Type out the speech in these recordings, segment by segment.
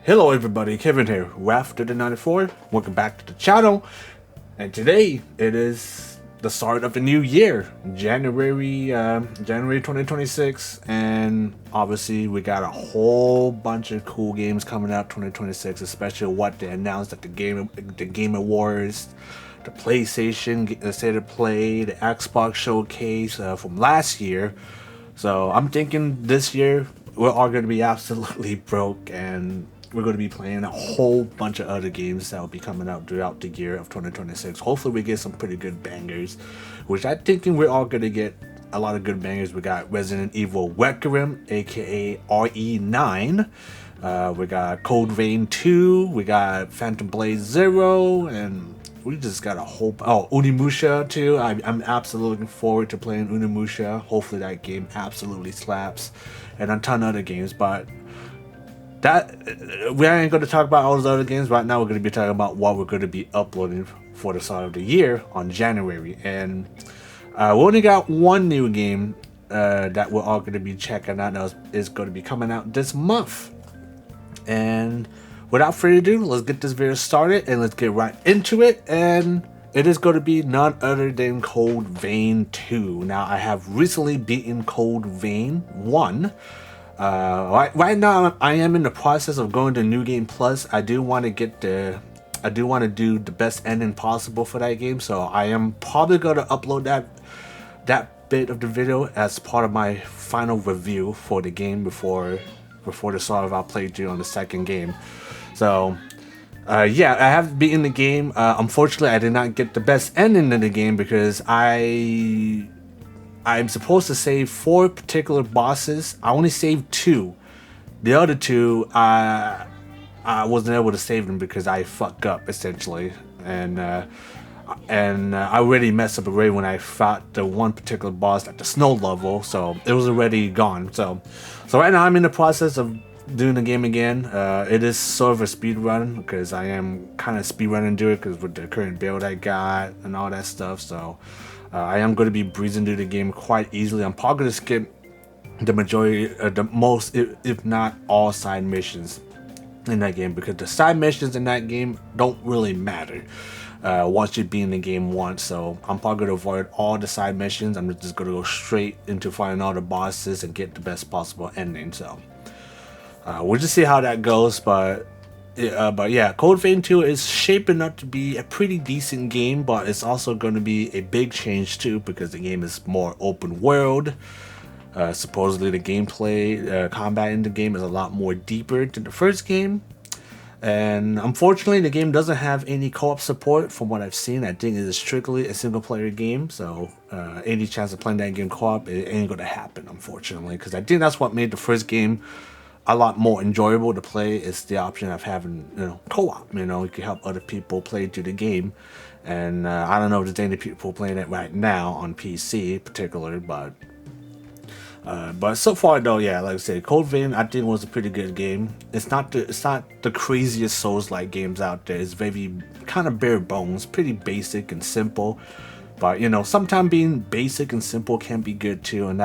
Hello everybody, Kevin here, Rafter94. Welcome back to the channel. And today it is the start of the new year, January 2026, and obviously we got a whole bunch of cool games coming out 2026, especially what they announced at the Game Awards, the PlayStation State of Play, the Xbox Showcase from last year. So I'm thinking this year we're all going to be absolutely broke, and we're going to be playing a whole bunch of other games that will be coming out throughout the year of 2026. Hopefully we get some pretty good bangers, which I'm thinking we're all going to get a lot of good bangers. We got Resident Evil Requiem, aka RE9. We got Code Vein 2. We got Phantom Blade 0, and we just got a whole... Oh, Unimusha too. I'm absolutely looking forward to playing Unimusha. Hopefully that game absolutely slaps. And a ton of other games, but that we ain't going to talk about all those other games right now. We're going to be talking about what we're going to be uploading for the start of the year on January. And we only got one new game that we're all going to be checking out. Now is going to be coming out this month. And without further ado, let's get this video started and let's get right into it. And it is going to be none other than Code Vein 2. Now, I have recently beaten Code Vein 1. Right now, I am in the process of going to New Game Plus. I do want to do the best ending possible for that game. So I am probably going to upload that bit of the video as part of my final review for the game before the start of our playthrough on the second game. So yeah, I have beaten the game. Unfortunately, I did not get the best ending in the game because I'm supposed to save 4 particular bosses. I only saved 2. The other 2, I wasn't able to save them because I fucked up essentially, and I already messed up already when I fought the one particular boss at the snow level, so it was already gone. So right now I'm in the process of doing the game again. It is sort of a speed run because I am kind of speed running through it because with the current build I got and all that stuff. So I am going to be breezing through the game quite easily. I'm probably going to skip the majority, the most, if not all, side missions in that game, because the side missions in that game don't really matter once you be in the game once. So I'm probably going to avoid all the side missions. I'm just going to go straight into finding all the bosses and get the best possible ending. So we'll just see how that goes, but yeah, Code Vein 2 is shaping up to be a pretty decent game, but it's also going to be a big change too because the game is more open world. Supposedly the gameplay, combat in the game is a lot more deeper than the first game. And unfortunately, the game doesn't have any co-op support from what I've seen. I think it is strictly a single player game, so any chance of playing that game co-op, it ain't going to happen, unfortunately, because I think that's what made the first game a lot more enjoyable to play. Is the option of having, co-op. You can help other people play through the game, and I don't know if there's any people playing it right now on PC in particular, but so far though, yeah, like I said, Code Vein I think was a pretty good game. It's not the craziest Souls-like games out there. It's very kind of bare bones, pretty basic and simple, but sometimes being basic and simple can be good too, and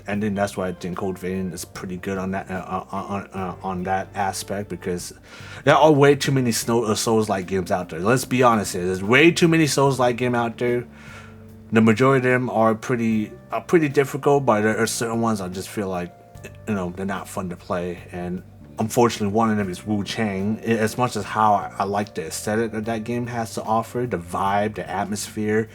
then that's why I think Code Vein is pretty good on that on that aspect, because there are way too many Souls-like games out there. Let's be honest here. There's way too many Souls-like games out there. The majority of them are pretty difficult, but there are certain ones I just feel like they're not fun to play. And unfortunately, one of them is Wu Chang. As much as how I like the aesthetic that game has to offer, the vibe, the atmosphere,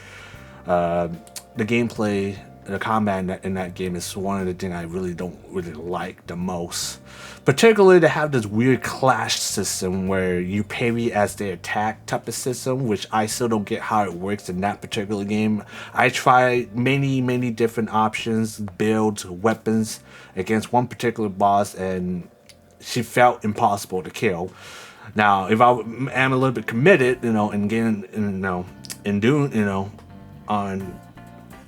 the gameplay, the combat in that game is one of the things I don't really like the most. Particularly to have this weird clash system where you parry as they attack type of system, which I still don't get how it works in that particular game. I tried many different options, builds, weapons against one particular boss, and she felt impossible to kill. Now, if I am a little bit committed, and getting, in doing, on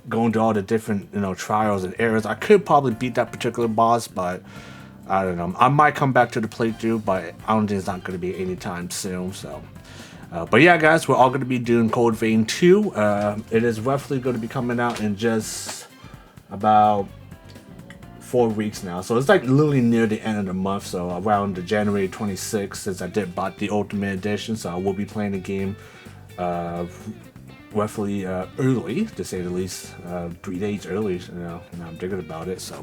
going to all the different trials and errors, I could probably beat that particular boss, but I don't know. I might come back to the playthrough, but I don't think it's not going to be anytime soon. So but yeah, guys, we're all going to be doing Code Vein 2. It is roughly going to be coming out in just about 4 weeks now, so it's like literally near the end of the month. So around the January 26th, since I did bought the Ultimate Edition, so I will be playing the game roughly early, to say the least, 3 days early. And I'm thinking about it. So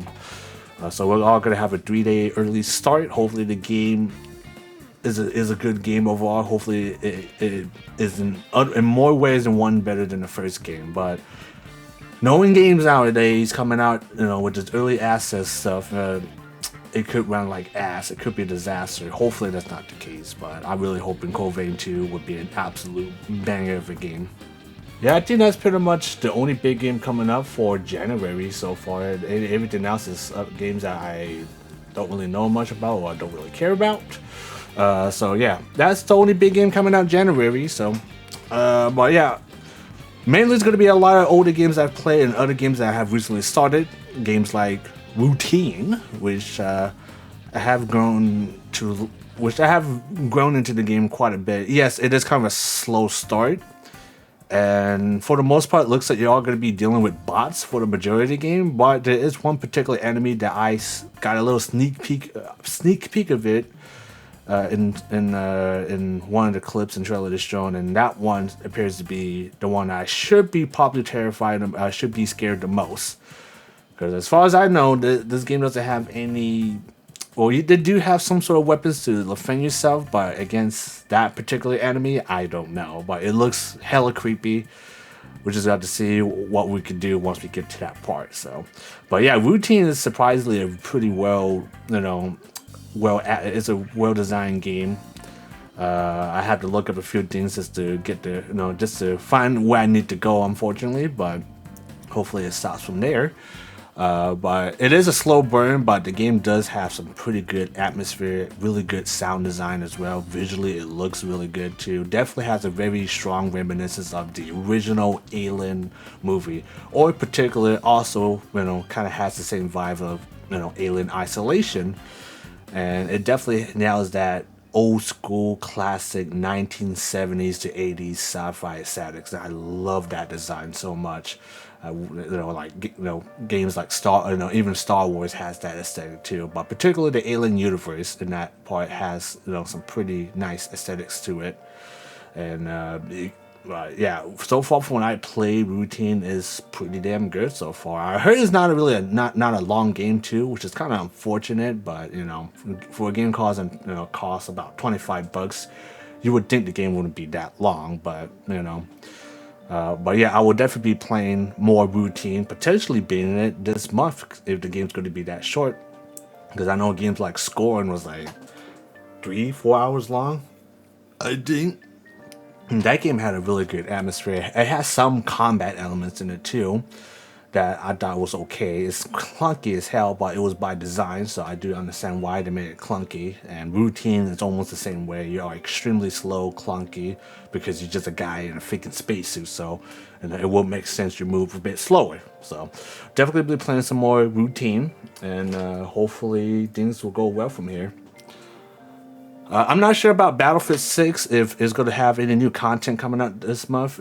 we're all gonna have a 3-day early start. Hopefully the game is a good game overall. Hopefully it is in more ways than one better than the first game. But knowing games nowadays coming out, with this early access stuff, it could run like ass. It could be a disaster. Hopefully that's not the case, but I'm really hoping Code Vein 2 would be an absolute banger of a game. Yeah, I think that's pretty much the only big game coming up for January so far. Everything else is games that I don't really know much about or I don't really care about. So yeah, that's the only big game coming out January. So, but yeah, mainly it's going to be a lot of older games I've played and other games that I have recently started. Games like Routine, which I have grown into the game quite a bit. Yes, it is kind of a slow start. And for the most part, it looks like you're all going to be dealing with bots for the majority of the game. But there is one particular enemy that I got a little sneak peek of it in one of the clips and trailer that's shown, and that one appears to be the one I should be probably terrified of. I should be scared the most, because as far as I know, this game doesn't have any. Well, they do have some sort of weapons to defend yourself, but against that particular enemy, I don't know. But it looks hella creepy. We just have to see what we can do once we get to that part. So, but yeah, Routine is surprisingly a pretty it's a well-designed game. I had to look up a few things just to get just to find where I need to go, unfortunately. But hopefully it stops from there. But it is a slow burn, but the game does have some pretty good atmosphere, really good sound design as well. Visually, it looks really good too. Definitely has a very strong reminiscence of the original Alien movie, or in particular, also, kind of has the same vibe of, Alien Isolation. And it definitely nails that old school classic 1970s to 80s sci-fi aesthetics. I love that design so much. Games like even Star Wars has that aesthetic too, but particularly the Alien universe in that part has some pretty nice aesthetics to it. And yeah, so far from when I played, Routine is pretty damn good so far. I heard it's not a long game too, which is kind of unfortunate, but for a game costs about $25, you would think the game wouldn't be that long, but but yeah, I will definitely be playing more Routine, potentially beating it this month if the game's going to be that short. Because I know games like Scorn was like 3-4 hours long, I think. And that game had a really good atmosphere. It has some combat elements in it too that I thought was okay. It's clunky as hell, but it was by design, so I do understand why they made it clunky. And Routine is almost the same way. You are extremely slow, clunky, because you're just a guy in a freaking spacesuit, so it will make sense you move a bit slower. So definitely be playing some more Routine, and hopefully things will go well from here. I'm not sure about Battlefield 6 if it's going to have any new content coming out this month.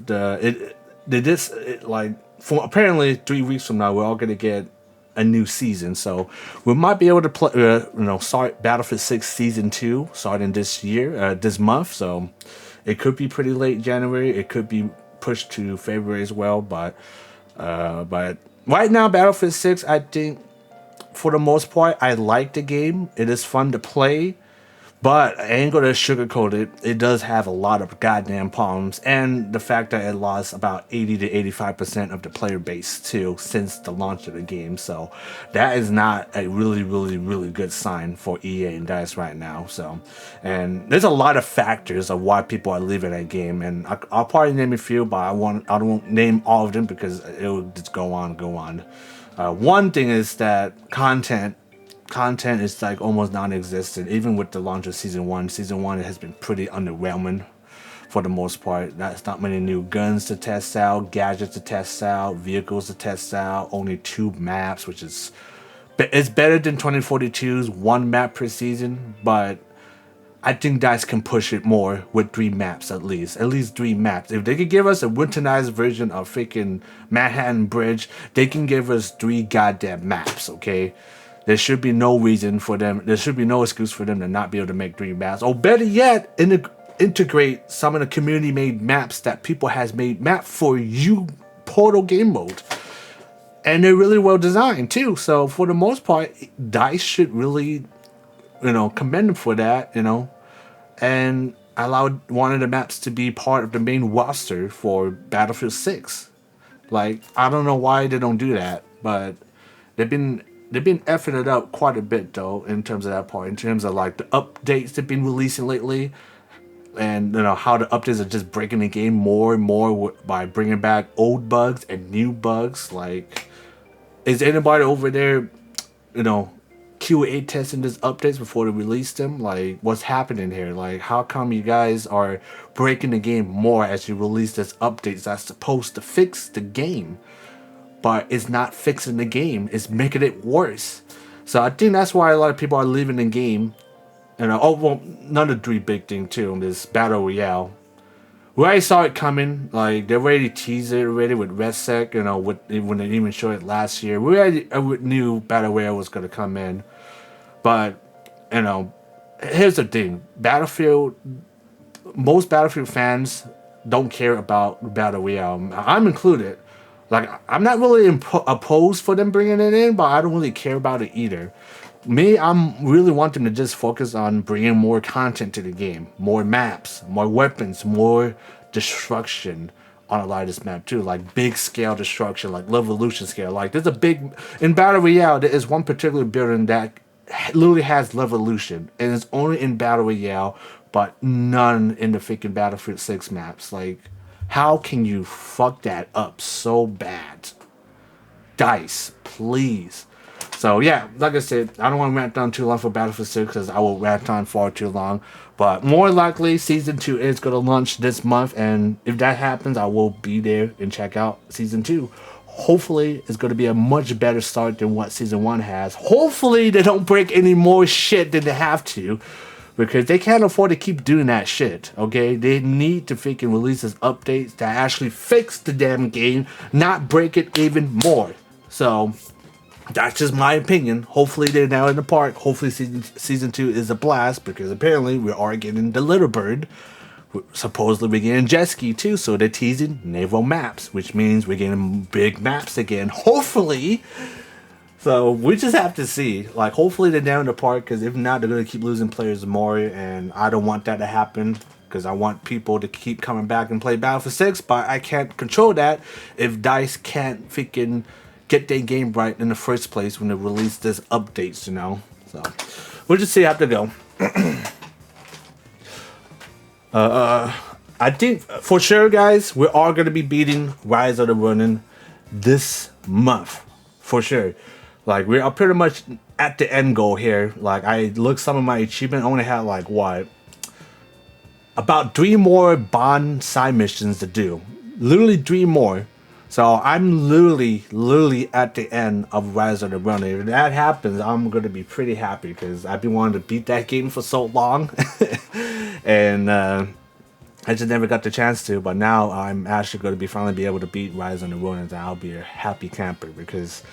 Apparently 3 weeks from now we're all going to get a new season, so we might be able to play, start Battlefield 6 season 2 starting this month. So it could be pretty late January. It could be pushed to February as well. But right now, Battlefield 6, I think for the most part, I like the game. It is fun to play. But I ain't gonna sugarcoat it. It does have a lot of goddamn problems, and the fact that it lost about 80 to 85% of the player base too since the launch of the game. So that is not a really, really, really good sign for EA and DICE right now. So, and there's a lot of factors of why people are leaving that game, and I'll probably name a few, but I won't name all of them because it will just go on. One thing is that content is like almost non-existent. Even with the launch of season 1 has been pretty underwhelming for the most part. That's not many new guns to test out, gadgets to test out, vehicles to test out, only 2 maps, which is it's better than 2042's 1 map per season, but I think DICE can push it more with 3 maps at least 3 maps. If they could give us a winterized version of freaking Manhattan Bridge, they can give us 3 goddamn maps, okay? there should be no reason for them. There should be no excuse for them to not be able to make 3 maps. Or better yet, integrate some of the community-made maps that people has made map for you Portal game mode. And they're really well designed too. So for the most part, DICE should really, commend them for that, and allowed one of the maps to be part of the main roster for Battlefield 6. Like, I don't know why they don't do that, but they've been effing it up quite a bit though in terms of that part, in terms of like the updates they've been releasing lately, and how the updates are just breaking the game more and more by bringing back old bugs and new bugs. Like, is anybody over there, QA testing these updates before they release them? Like, what's happening here? Like, how come you guys are breaking the game more as you release these updates that's supposed to fix the game, but it's not fixing the game, it's making it worse? So I think that's why a lot of people are leaving the game. Another 3 big thing too, this Battle Royale. We already saw it coming. Like, they already teased it already with RedSec, when they even showed it last year. We already knew Battle Royale was going to come in. But, here's the thing. Most Battlefield fans don't care about Battle Royale. I'm included. Like, I'm not really opposed for them bringing it in, but I don't really care about it either. Me, I'm really wanting to just focus on bringing more content to the game, more maps, more weapons, more destruction on a lot of this map too, like big scale destruction, like Revolution scale. Like, there's a big in Battle Royale. There is one particular building that literally has Revolution, and it's only in Battle Royale, but none in the freaking Battlefield 6 maps. Like, how can you fuck that up so bad? DICE, please. So yeah, like I said, I don't want to rant on too long for Battlefield 6 because I will rant on far too long. But more likely, Season 2 is going to launch this month, and if that happens, I will be there and check out Season 2. Hopefully, it's going to be a much better start than what Season 1 has. Hopefully, they don't break any more shit than they have to, because they can't afford to keep doing that shit, okay? They need to freaking release these updates that actually fix the damn game, not break it even more. So that's just my opinion. Hopefully they're now in the park. Hopefully season 2 is a blast, because apparently we are getting the Little Bird. Supposedly we're getting jet ski too, so they're teasing naval maps, which means we're getting big maps again, hopefully. So we just have to see. Like, hopefully they're down in the park, because if not, they're going to keep losing players more, and I don't want that to happen, because I want people to keep coming back and play Battlefield 6, but I can't control that if DICE can't freaking get their game right in the first place when they release this updates, So we'll just see how to go. I think for sure, guys, we are going to be beating Rise of the Ronin this month, for sure. Like, we are pretty much at the end goal here. Like, I looked some of my achievement. I only had like what, about 3 more Bond side missions to do. Literally 3 more. So I'm literally at the end of Rise of the Ronin. If that happens, I'm going to be pretty happy, because I've been wanting to beat that game for so long. And I just never got the chance to. But now I'm actually going to finally be able to beat Rise of the Ronin, and I'll be a happy camper, because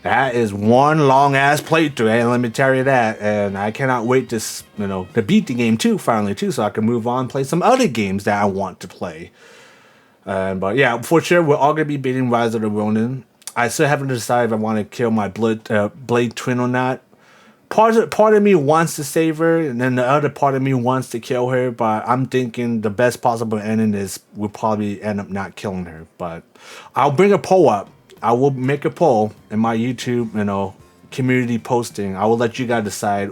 that is one long ass playthrough, and let me tell you that. And I cannot wait to, to beat the game too, finally too, so I can move on and play some other games that I want to play. But yeah, for sure, we're all going to be beating Rise of the Ronin. I still haven't decided if I want to kill my Blade Twin or not. Part of me wants to save her, and then the other part of me wants to kill her, but I'm thinking the best possible ending is we'll probably end up not killing her. But I'll bring a poll up. I will make a poll in my YouTube, community posting. I will let you guys decide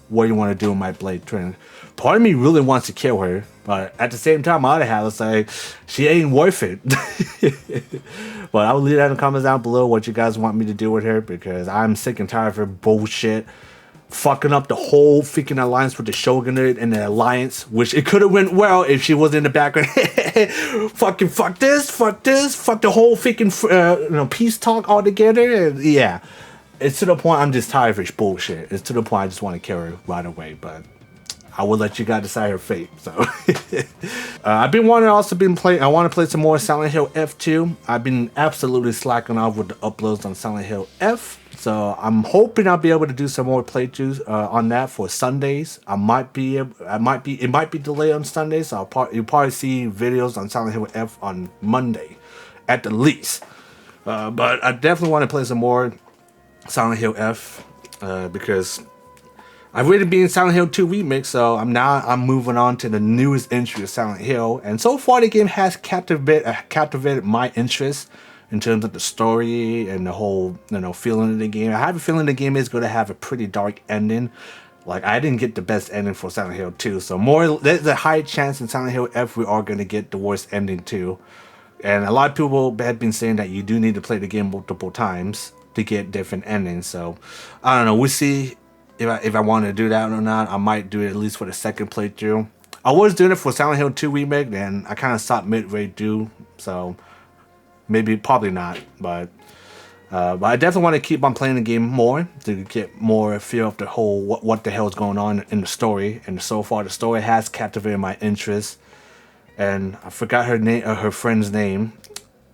what you want to do with my Blade Twin. Part of me really wants to kill her, but at the same time, my other half is like, she ain't worth it. But I will leave that in the comments down below what you guys want me to do with her, because I'm sick and tired of her bullshit, fucking up the whole freaking alliance with the Shogunate and the alliance, which it could have went well if she was in the background. Fucking fuck this, fuck the whole freaking peace talk altogether. And yeah, it's to the point I'm just tired of her bullshit. It's to the point I just want to kill her right away. But I will let you guys decide her fate. So I've been wanting also been playing. I want to play some more Silent Hill F2. I've been absolutely slacking off with the uploads on Silent Hill F. So I'm hoping I'll be able to do some more playthroughs on that for Sundays. It might be delayed on Sundays. So you'll probably see videos on Silent Hill F on Monday, at the least. But I definitely want to play some more Silent Hill F because I've already been in Silent Hill 2 Remix, so I'm moving on to the newest entry of Silent Hill, and so far the game has captivated my interest in terms of the story and the whole feeling of the game. I have a feeling the game is going to have a pretty dark ending. Like, I didn't get the best ending for Silent Hill 2, so there's a high chance in Silent Hill F we are going to get the worst ending too. And a lot of people have been saying that you do need to play the game multiple times to get different endings. So I don't know. We'll see if I want to do that or not. I might do it at least for the second playthrough. I was doing it for Silent Hill 2 Remake, and I kind of stopped midway through. So probably not. But I definitely want to keep on playing the game more to get more feel of the whole what the hell is going on in the story. And so far, the story has captivated my interest. And I forgot her name, her friend's name.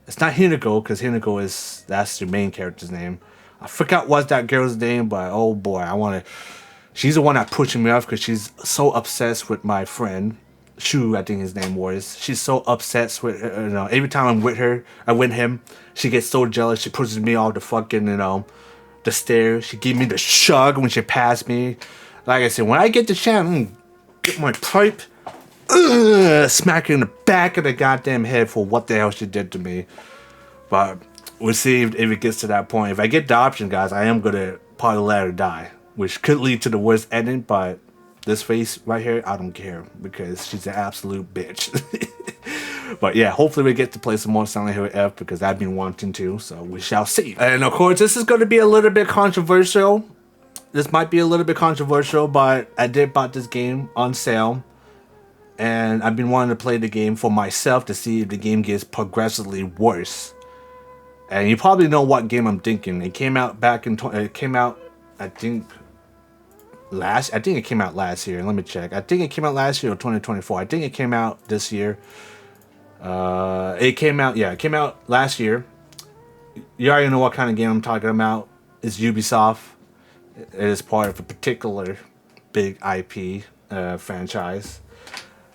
It's not Hinako, because Hinako that's the main character's name. I forgot what's that girl's name, but oh boy, she's the one that pushing me off because she's so obsessed with my friend Shu, I think his name was. She's so obsessed with every time I'm with him, she gets so jealous. She pushes me off the fucking the stairs. She gives me the shrug when she passed me. Like I said, when I get the chance, I'm gonna get my pipe. Smack her in the back of the goddamn head for what the hell she did to me. But we'll see if it gets to that point. If I get the option, guys, I am gonna probably let her die, which could lead to the worst ending. But this face right here, I don't care because she's an absolute bitch. But yeah, hopefully we get to play some more Silent Hill F because I've been wanting to. So we shall see. And of course, this is going to be a little bit controversial. This might be a little bit controversial, but I did bought this game on sale. And I've been wanting to play the game for myself to see if the game gets progressively worse. And you probably know what game I'm thinking. It came out I think it came out last year. Let me check. I think it came out last year or 2024. I think it came out this year. It came out last year. You already know what kind of game I'm talking about. It's Ubisoft. It is part of a particular big IP franchise.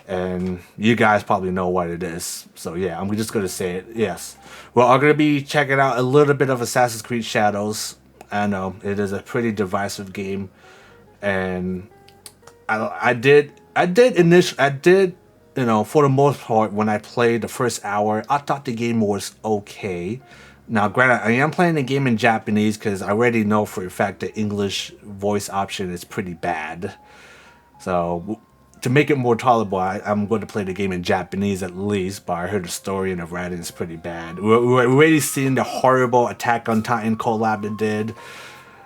And you guys probably know what it is. So yeah, I'm just going to say it. Yes. Well, I'm going to be checking out a little bit of Assassin's Creed Shadows. I know it is a pretty divisive game. And I did, for the most part, when I played the first hour, I thought the game was okay. Now, granted, I am playing the game in Japanese because I already know for a fact the English voice option is pretty bad. So to make it more tolerable, I'm going to play the game in Japanese at least, but I heard the story and the writing is pretty bad. We're already seeing the horrible Attack on Titan collab it did.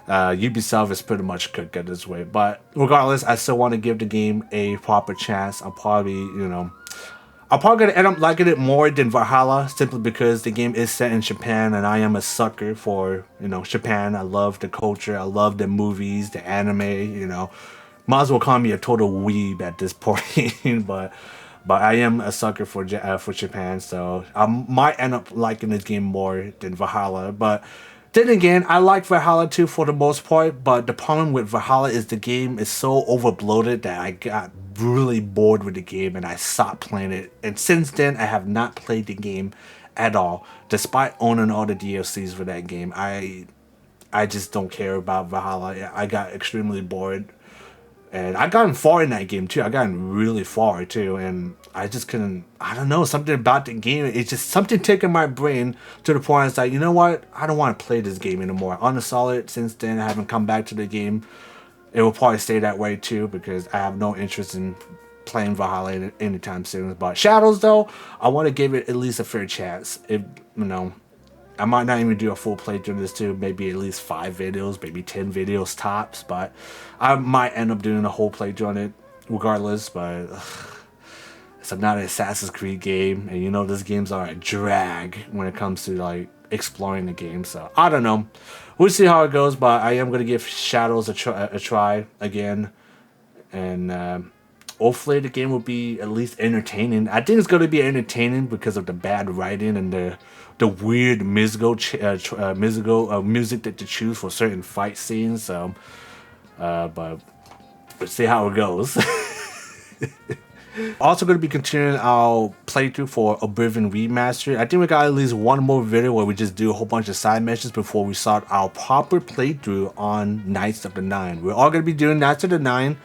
Ubisoft is pretty much cooked at this way. But regardless, I still want to give the game a proper chance. I'm probably going to end up liking it more than Valhalla, simply because the game is set in Japan, and I am a sucker for, Japan. I love the culture. I love the movies, the anime, Might as well call me a total weeb at this point, but I am a sucker for Japan, so I might end up liking this game more than Valhalla. But then again, I like Valhalla too for the most part, but the problem with Valhalla is the game is so overbloated that I got really bored with the game and I stopped playing it. And since then, I have not played the game at all, despite owning all the DLCs for that game. I just don't care about Valhalla. I got extremely bored. And I gotten far in that game too. I gotten really far too, and I just couldn't. I don't know, something about the game. It's just something taking my brain to the point. It's like, you know what? I don't want to play this game anymore. On the solid, since then, I haven't come back to the game. It will probably stay that way too because I have no interest in playing Valhalla anytime soon. But Shadows, though, I want to give it at least a fair chance. If I might not even do a full playthrough of this too, maybe at least 5 videos, maybe 10 videos tops, but I might end up doing a whole playthrough on it regardless. But it's not an Assassin's Creed game, and those games are a drag when it comes to like exploring the game. So I don't know, we'll see how it goes, but I am going to give Shadows a try again. And hopefully the game will be at least entertaining. I think it's going to be entertaining because of the bad writing and the weird musical music that you choose for certain fight scenes. So, but we'll see how it goes. Also going to be continuing our playthrough for Oblivion Remastered. I think we got at least one more video where we just do a whole bunch of side missions before we start our proper playthrough on Knights of the Nine. We're all going to be doing Knights of the Nine,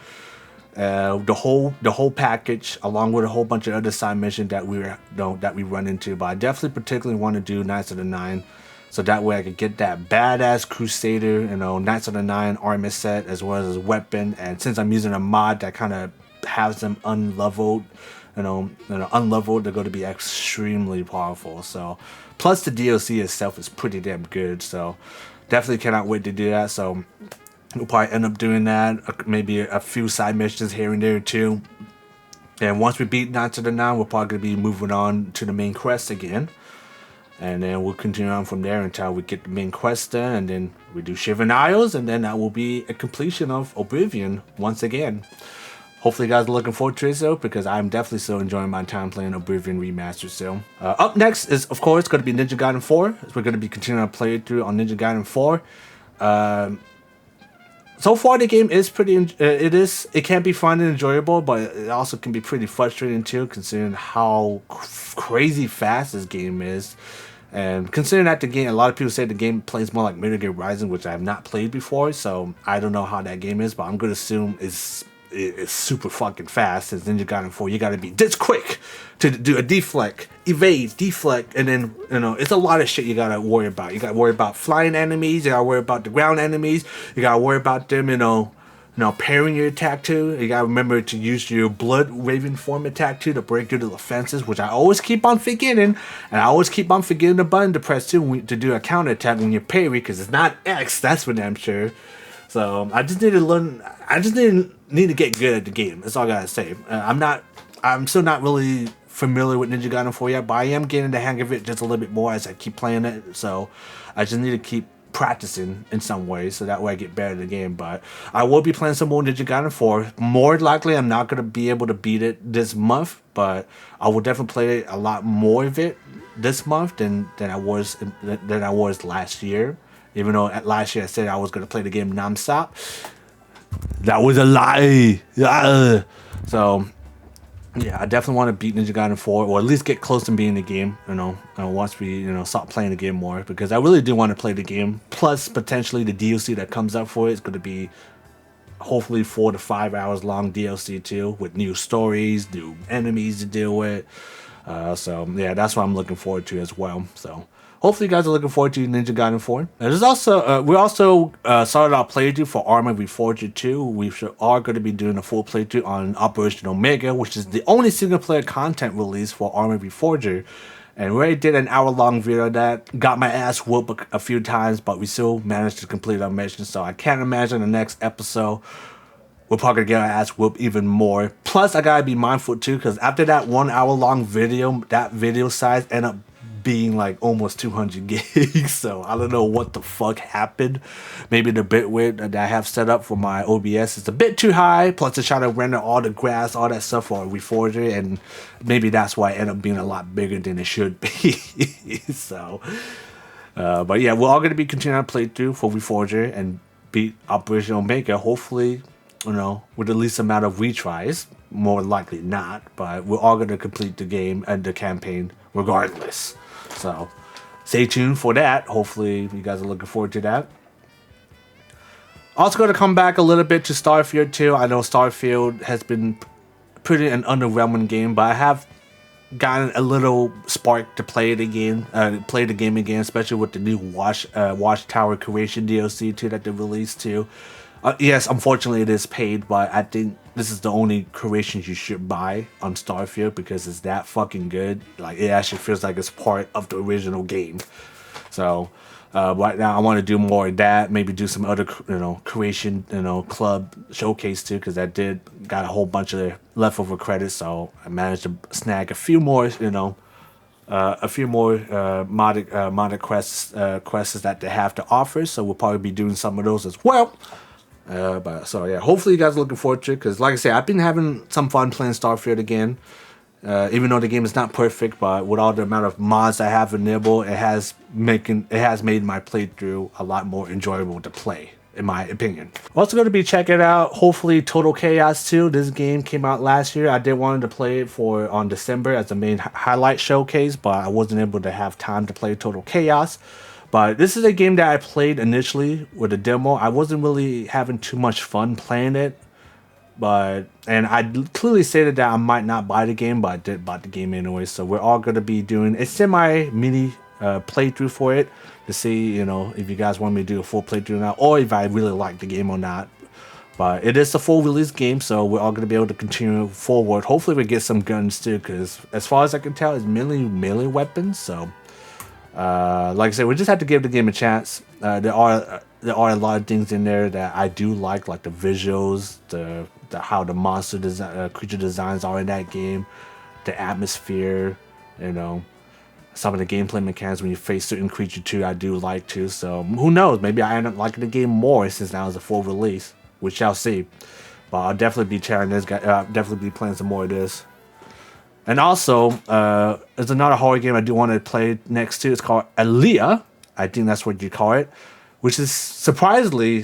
the whole package, along with a whole bunch of other side missions that we run into. But I definitely particularly want to do Knights of the Nine, so that way I could get that badass Crusader, Knights of the Nine armor set as well as weapon. And since I'm using a mod that kind of has them unleveled, unleveled, they're going to be extremely powerful. So plus the DLC itself is pretty damn good, so definitely cannot wait to do that. So we'll probably end up doing that, maybe a few side missions here and there too. And once we beat Knights of the Nine, we're probably going to be moving on to the main quest again, and then we'll continue on from there until we get the main quest done, and then we do Shivan Isles, and then that will be a completion of Oblivion once again. Hopefully you guys are looking forward to it, though, because I'm definitely still enjoying my time playing Oblivion Remastered still. Up next is, of course, going to be Ninja Gaiden 4. We're going to be continuing our playthrough on Ninja Gaiden 4. So far, the game is pretty, it can be fun and enjoyable, but it also can be pretty frustrating, too, considering how crazy fast this game is. And considering that the game, a lot of people say the game plays more like Metal Gear Rising, which I have not played before, so I don't know how that game is, but I'm going to assume it's super fucking fast. Since Ninja Gaiden 4, you gotta be this quick to do a deflect, evade, deflect, and then it's a lot of shit you gotta worry about. You gotta worry about flying enemies, you gotta worry about the ground enemies, you gotta worry about them, parrying your attack too. You gotta remember to use your blood raven form attack too to break through the defenses, which I always keep on forgetting, and I always keep on forgetting the button to press too to do a counter attack when you parry, because it's not X, that's for damn sure. So I just need to learn. I just need to get good at the game. That's all I gotta say. I'm still not really familiar with Ninja Gaiden 4 yet, but I am getting the hang of it just a little bit more as I keep playing it. So I just need to keep practicing in some ways, so that way I get better at the game. But I will be playing some more Ninja Gaiden 4. More likely, I'm not gonna be able to beat it this month, but I will definitely play a lot more of it this month than I was last year. Even though last year I said I was going to play the game non-stop. That was a lie. So, yeah, I definitely want to beat Ninja Gaiden 4, or at least get close to beating the game, once we, start playing the game more. Because I really do want to play the game. Plus, potentially, the DLC that comes up for it is going to be hopefully 4 to 5 hours long DLC too, with new stories, new enemies to deal with. So, yeah, that's what I'm looking forward to as well. So, hopefully you guys are looking forward to Ninja Gaiden 4. There's also we also started our playthrough for ArmA Reforger 2. We are going to be doing a full playthrough on Operation Omega, which is the only single player content release for ArmA Reforger. And we already did an hour-long video that got my ass whooped a few times, but we still managed to complete our mission. So I can't imagine the next episode we're probably going to get our ass whooped even more. Plus, I got to be mindful too, because after that 1 hour-long video, that video size ended up being like almost 200 gigs. So I don't know what the fuck happened. Maybe the bitrate that I have set up for my OBS is a bit too high, plus it's trying to render all the graphs, all that stuff for Reforger, and maybe that's why it ended up being a lot bigger than it should be. So but yeah, we're all going to be continuing our playthrough for Reforger and beat Operation Omega, hopefully, with the least amount of retries. More likely not, but we're all going to complete the game and the campaign regardless. So stay tuned for that. Hopefully you guys are looking forward to that. Also going to come back a little bit to Starfield too. I know Starfield has been pretty an underwhelming game, but I have gotten a little spark to play the game again, especially with the new Watchtower Creation DLC too that they released too. Yes, unfortunately it is paid, but I think this is the only creations you should buy on Starfield because it's that fucking good. Like, it actually feels like it's part of the original game. So right now I want to do more of that. Maybe do some other creation club showcase too, because I did got a whole bunch of leftover credits. So I managed to snag a few more modded quests that they have to offer. So we'll probably be doing some of those as well. But so yeah, hopefully you guys are looking forward to it, because like I said, I've been having some fun playing Starfield again. Even though the game is not perfect, but with all the amount of mods I have enabled, it has made my playthrough a lot more enjoyable to play, in my opinion. Also going to be checking out, hopefully, Total Chaos 2. This game came out last year. I did want to play it on December as the main highlight showcase, but I wasn't able to have time to play Total Chaos. But this is a game that I played initially with a demo. I wasn't really having too much fun playing it. And I clearly stated that I might not buy the game, but I did buy the game anyway. So we're all going to be doing a semi-mini playthrough for it to see, if you guys want me to do a full playthrough or not, or if I really like the game or not. But it is a full release game, so we're all going to be able to continue forward. Hopefully we get some guns too, because as far as I can tell, it's mainly melee weapons. So like I said, we just have to give the game a chance. There are a lot of things in there that I do like the visuals, how the monster creature designs are in that game, the atmosphere, some of the gameplay mechanics when you face certain creature too, I do like too. So who knows? Maybe I end up liking the game more since now it's a full release. We shall see. But I'll definitely be chatting this guy. Definitely be playing some more of this. And also, there's another horror game I do want to play next to. It's called AILA. I think that's what you call it. Which is supposedly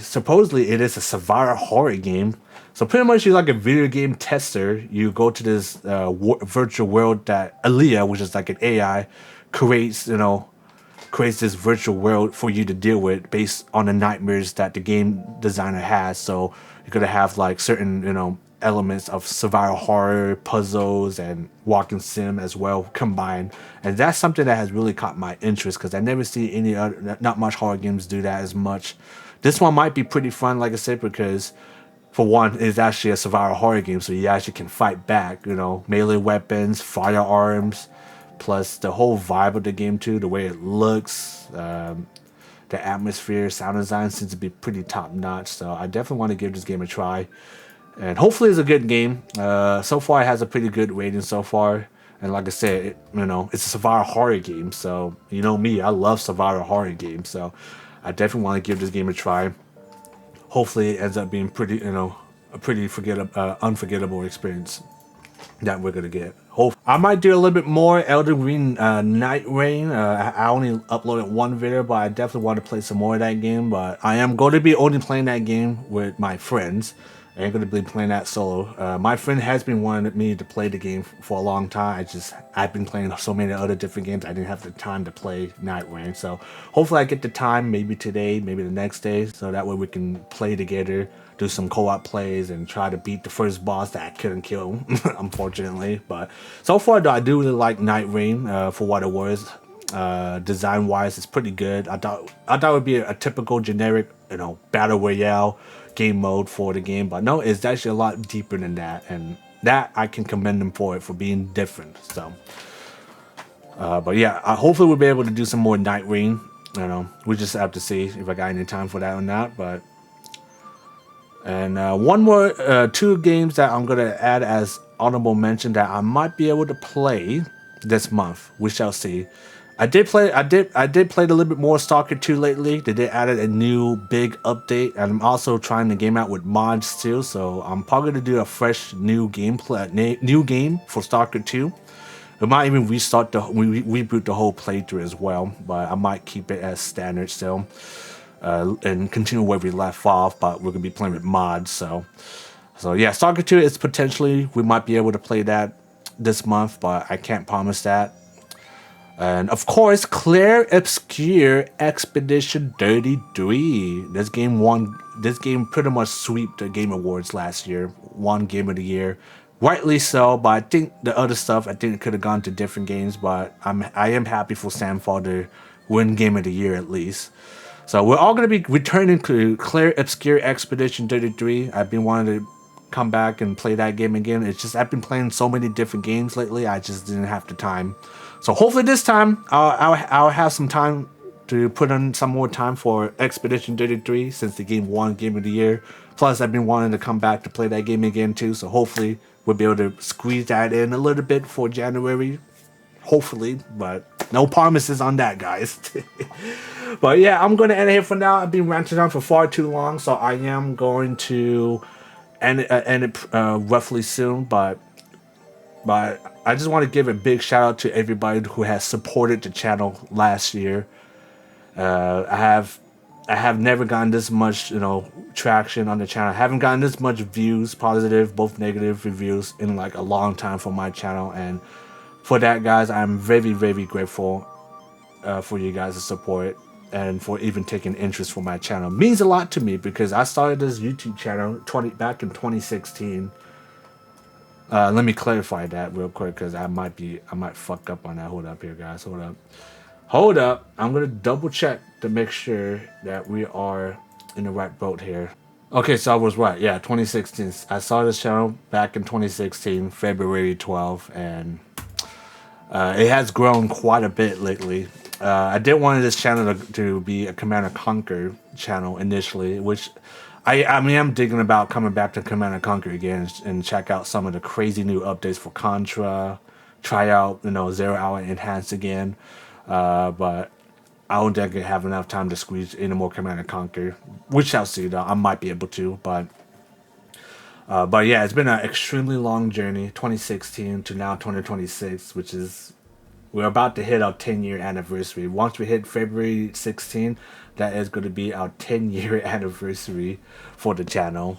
it is a survival horror game. So pretty much you're like a video game tester. You go to this virtual world that AILA, which is like an AI, creates this virtual world for you to deal with based on the nightmares that the game designer has. So you're gonna have like certain elements of survival horror, puzzles, and walking sim as well combined, and that's something that has really caught my interest because I never see any other, not much horror games do that as much. This one might be pretty fun, like I said, because for one, it's actually a survival horror game, so you actually can fight back. Melee weapons, firearms, plus the whole vibe of the game too, the way it looks, the atmosphere, sound design seems to be pretty top notch. So I definitely want to give this game a try. And hopefully it's a good game. So far it has a pretty good rating so far. And like I said, it's a survival horror game. So, me, I love survival horror games. So I definitely want to give this game a try. Hopefully it ends up being pretty, a pretty unforgettable experience that we're going to get. I might do a little bit more Elden Ring Night Rain. I only uploaded one video, but I definitely want to play some more of that game. But I am going to be only playing that game with my friends. I ain't going to be playing that solo. My friend has been wanting me to play the game for a long time. I've been playing so many other different games. I didn't have the time to play Night Rain. So hopefully I get the time, maybe today, maybe the next day. So that way we can play together, do some co-op plays, and try to beat the first boss that I couldn't kill, unfortunately. But so far, though, I do really like Night Rain for what it was. Design-wise, it's pretty good. I thought it would be a typical generic, battle royale game mode for the game, but no, it's actually a lot deeper than that, and that I can commend them for being different. So, but yeah, hopefully we'll be able to do some more Night Rain. We just have to see if I got any time for that or not. But one more, two games that I'm gonna add as honorable mention that I might be able to play this month. We shall see. I did play a little bit more Stalker 2 lately. They did added a new big update, and I'm also trying the game out with mods too. So I'm probably gonna do a fresh new game for Stalker 2. We might even reboot the whole playthrough as well, but I might keep it as standard still, and continue where we left off. But we're gonna be playing with mods. So yeah, Stalker 2 is potentially we might be able to play that this month, but I can't promise that. And of course, Clair Obscure Expedition 33. This game pretty much swept the Game Awards last year. Won Game of the Year. Rightly so, but I think the other stuff, I think it could have gone to different games, but I am happy for Samfall to win Game of the Year at least. So we're all going to be returning to Clair Obscure Expedition 33. I've been wanting to come back and play that game again. It's just I've been playing so many different games lately, I just didn't have the time. So hopefully this time I'll have some time to put in some more time for Expedition 33 since the game won Game of the Year. Plus I've been wanting to come back to play that game again too, so hopefully we'll be able to squeeze that in a little bit for January. Hopefully, but No promises on that, guys. But yeah, I'm going to end it here for now. I've been ranting on for far too long, so I am going to end it roughly soon. But I just want to give a big shout out to everybody who has supported the channel last year. I have never gotten this much, traction on the channel. I haven't gotten this much views, positive, both negative reviews in like a long time for my channel. And for that, guys, I'm very, very grateful for you guys' support and for even taking interest for my channel. It means a lot to me because I started this YouTube channel back in 2016. Let me clarify that real quick because I might fuck up on that. Hold up here, guys. Hold up. I'm gonna double check to make sure that we are in the right boat here. Okay, so I was right. Yeah, 2016. I saw this channel back in 2016, February 12th, and it has grown quite a bit lately. I did want this channel to be a Command & Conquer channel initially, which I'm thinking about coming back to Command & Conquer again and check out some of the crazy new updates for Contra, try out 0 Hour Enhanced again. But I don't think I have enough time to squeeze any more Command & Conquer. We shall see, though. I might be able to, but yeah, it's been an extremely long journey, 2016 to now 2026, which is, we're about to hit our 10-year anniversary. Once we hit February 16, that is going to be our 10-year anniversary for the channel.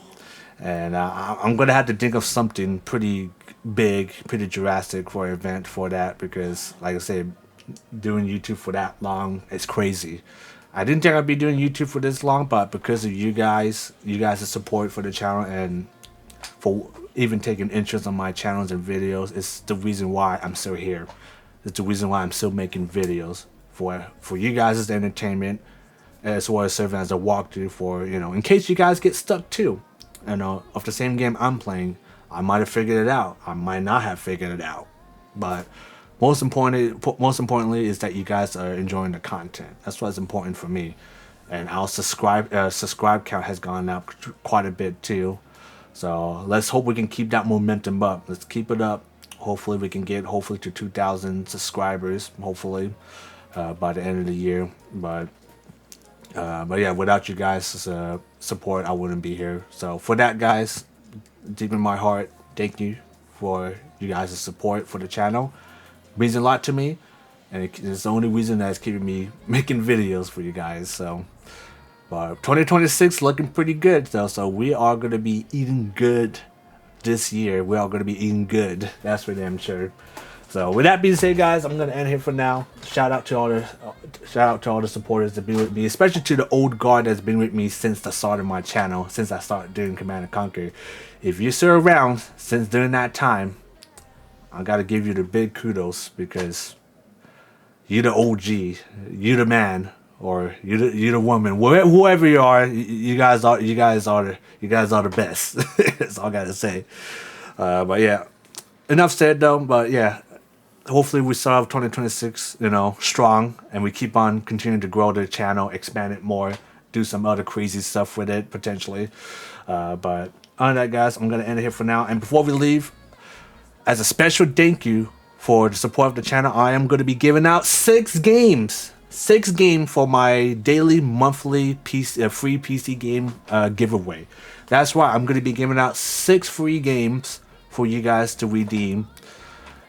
And I'm going to have to think of something pretty big, pretty drastic for an event for that, because, like I said, doing YouTube for that long is crazy. I didn't think I'd be doing YouTube for this long, but because of you guys' support for the channel and for even taking interest on my channels and videos, it's the reason why I'm still here. It's the reason why I'm still making videos for you guys' entertainment, as well as serving as a walkthrough for, in case you guys get stuck too, of the same game I'm playing. I might have figured it out. I might not have figured it out, but most importantly is that you guys are enjoying the content. That's what's important for me. And our subscribe count has gone up quite a bit too. So let's hope we can keep that momentum up. Let's keep it up. Hopefully we can get to 2,000 subscribers. Hopefully by the end of the year. But yeah, without you guys' support, I wouldn't be here. So for that, guys, deep in my heart, thank you for you guys' support for the channel. It means a lot to me, and it's the only reason that's keeping me making videos for you guys. So, but 2026 looking pretty good though. So we are gonna be eating good this year. We are gonna be eating good. That's for damn sure. So with that being said, guys, I'm gonna end here for now. Shout out to all the supporters that been with me, especially to the old guard that's been with me since the start of my channel, since I started doing Command & Conquer. If you're still around since during that time, I gotta give you the big kudos, because you're the OG, you're the man, or you're the woman, whoever you are. You guys are the best. That's all I gotta say. But yeah, enough said though. But yeah, hopefully we start off 2026, strong, and we keep on continuing to grow the channel, expand it more, do some other crazy stuff with it potentially. But on that, guys, I'm gonna end it here for now. And before we leave, as a special thank you for the support of the channel, I am going to be giving out 6 games. 6 games for my daily, monthly free PC game giveaway. That's right, I'm going to be giving out 6 free games for you guys to redeem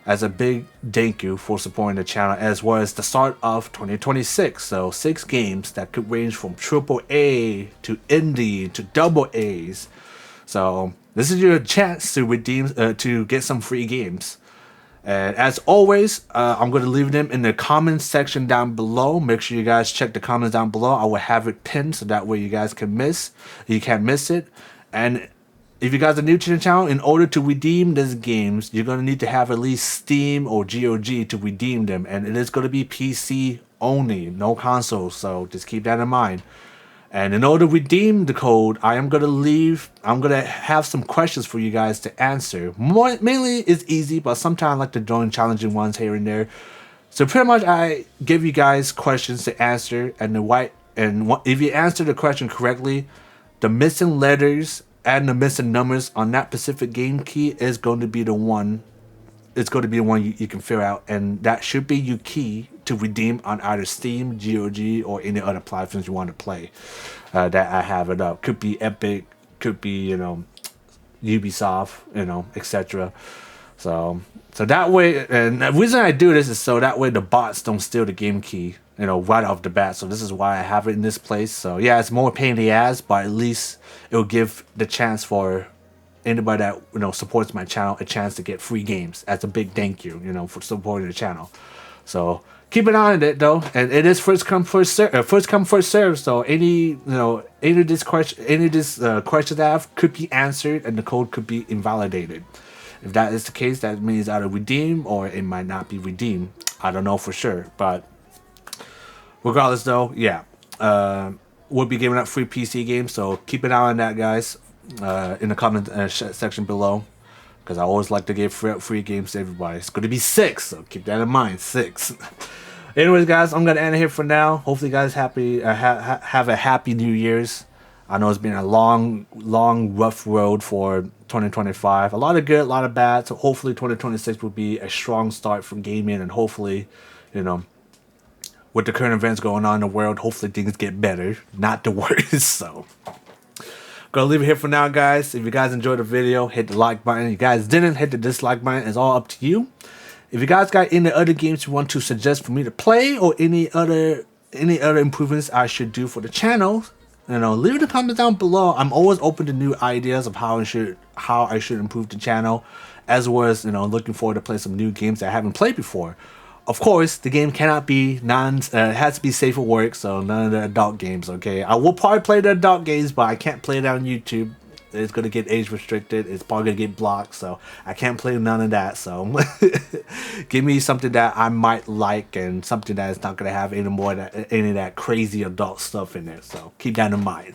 as a big thank you for supporting the channel, as well as the start of 2026. So 6 games that could range from AAA to indie to double A's. So this is your chance to redeem, to get some free games. And as always, I'm going to leave them in the comments section down below. Make sure you guys check the comments down below. I will have it pinned so that way you guys can't miss it. And if you guys are new to the channel, in order to redeem these games, you're going to need to have at least Steam or GOG to redeem them. And it is going to be PC only, no console. So just keep that in mind. And in order to redeem the code, I'm going to have some questions for you guys to answer. Mainly it's easy, but sometimes I like to throw in challenging ones here and there. So pretty much I give you guys questions to answer, and if you answer the question correctly, the missing letters and the missing numbers on that specific game key is going to be the one. It's going to be the one you can figure out, and that should be your key to redeem on either Steam, GOG, or any other platforms you want to play. That I have it up. Could be Epic, could be, you know, Ubisoft, you know, etc. So that way, and the reason I do this is so that way the bots don't steal the game key, you know, right off the bat. So this is why I have it in this place. So yeah, it's more pain in the ass, but at least it will give the chance for anybody that, you know, supports my channel a chance to get free games as a big thank you, you know, for supporting the channel. So keep an eye on it though, and it is first come first serve. So any of this questions I have could be answered, and the code could be invalidated. If that is the case, that means either redeem or it might not be redeemed. I don't know for sure, but regardless though, yeah, we'll be giving out free PC games. So keep an eye on that, guys, in the comment section below. Because I always like to give free games to everybody. It's going to be 6, so keep that in mind. 6. Anyways, guys, I'm going to end it here for now. Hopefully, you guys have a happy New Year's. I know it's been a long, rough road for 2025. A lot of good, a lot of bad. So hopefully 2026 will be a strong start for gaming. And hopefully, you know, with the current events going on in the world, hopefully things get better, not the worse. So gonna leave it here for now, guys. If you guys enjoyed the video, hit the like button. If you guys didn't, hit the dislike button. It's all up to you. If you guys got any other games you want to suggest for me to play, or any other improvements I should do for the channel, you know, leave it in the comments down below. I'm always open to new ideas of how I should improve the channel, as well as, you know, looking forward to play some new games that I haven't played before. Of course, the game cannot be it has to be safe for work, so none of the adult games, okay? I will probably play the adult games, but I can't play it on YouTube. It's going to get age restricted. It's probably going to get blocked, so I can't play none of that. So give me something that I might like, and something that is not going to have any of that crazy adult stuff in there. So keep that in mind.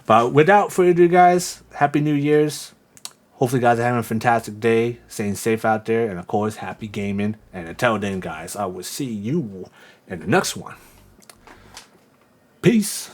But without further ado, guys, Happy New Year's. Hopefully, you guys are having a fantastic day, staying safe out there, and of course, happy gaming. And until then, guys, I will see you in the next one. Peace.